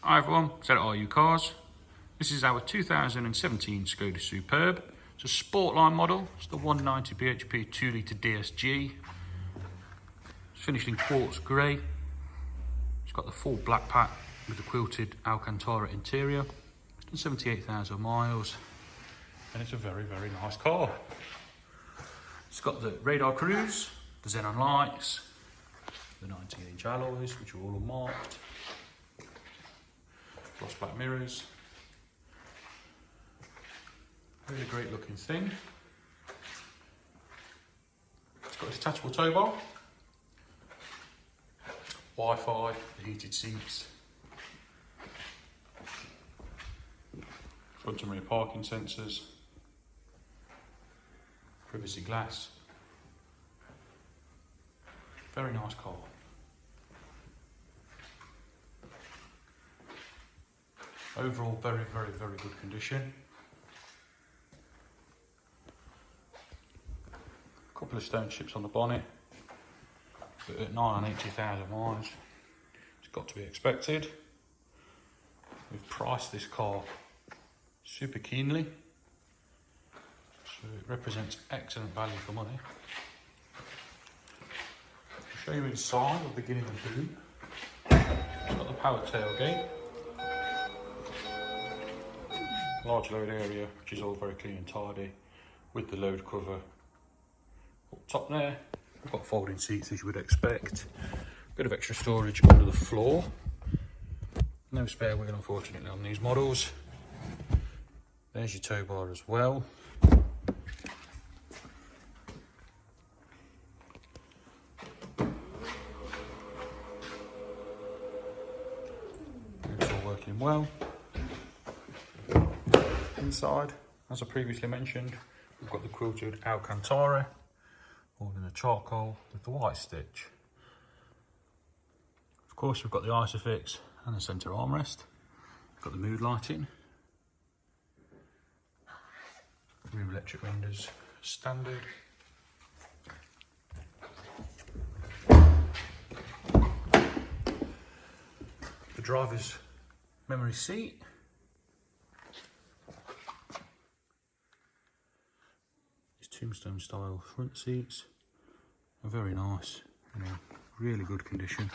Hi everyone, Set Are You Cars. This is our 2017 Skoda Superb. It's a Sportline model. It's the 190 bhp 2 litre DSG. It's finished in quartz grey. It's got the full black pack with the quilted Alcantara interior. It's done 78,000 miles and it's a very, very nice car. It's got the radar cruise, the xenon lights, the 19-inch alloys which are all unmarked. Gloss back mirrors. Really great looking thing. It's got a detachable tow bar, Wi-Fi, the heated seats, front and rear parking sensors, privacy glass. Very nice car. Overall, very, very, very good condition. A couple of stone chips on the bonnet, but at 980,000 miles, it's got to be expected. We've priced this car super keenly, so it represents excellent value for money. I'll show you inside, we'll begin in the boot. It's got the power tailgate. Large load area, which is all very clean and tidy, with the load cover up top there. We've got folding seats as you would expect. Bit of extra storage under the floor. No spare wheel unfortunately on these models. There's your tow bar as well. It's all working well. Inside, as I previously mentioned, we've got the quilted Alcantara, all in the charcoal with the white stitch. Of course, we've got the Isofix and the centre armrest. We've got the mood lighting, rear electric windows standard. The driver's memory seat. Tombstone style front seats are very nice, really good condition.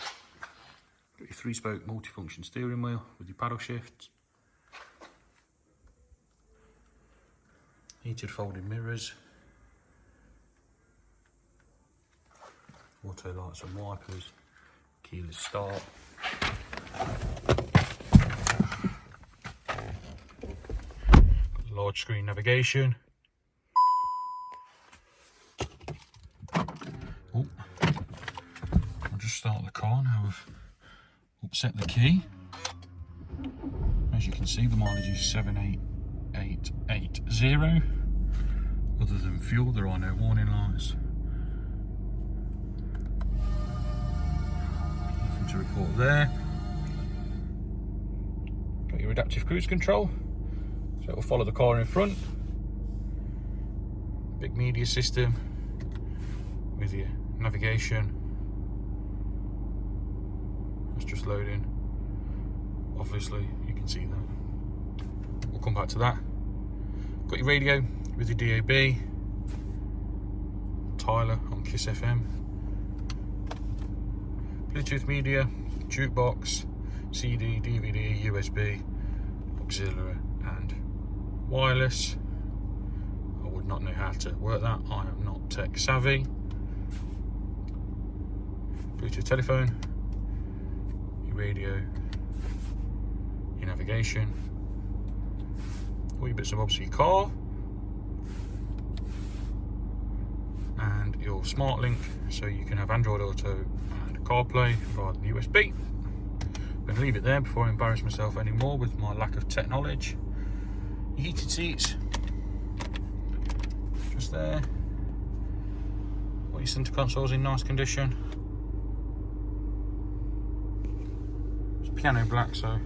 Got your 3-spoke multifunction steering wheel with your paddle shifts, heated folding mirrors, auto lights and wipers, keyless start. Got large screen navigation. Start the car now. We've upset the key. As you can see, the mileage is 78880. Other than fuel, there are no warning lights. Nothing to report there. Got your adaptive cruise control, so it will follow the car in front. Big media system with your navigation. Just loading. Obviously, you can see that. We'll come back to that. Got your radio with your DAB, Tyler on Kiss FM, Bluetooth media, jukebox, CD, DVD, USB, auxiliary, and wireless. I would not know how to work that. I am not tech savvy. Bluetooth telephone. Radio, your navigation, all your bits and bobs for your car, and your smart link, so you can have Android Auto and CarPlay via the USB. I'm going to leave it there before I embarrass myself anymore with my lack of tech knowledge. Your heated seats, just there. All your centre consoles in nice condition. Piano black, so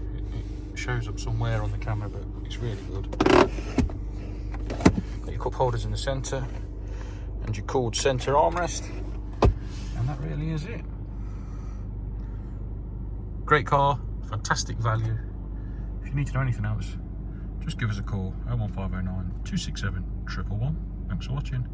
it shows up somewhere on the camera, but it's really good. Got your cup holders in the centre and your cooled centre armrest, and that really is it. Great car, fantastic value, If you need to know anything else, just give us a call, 01509 267 111. Thanks for watching.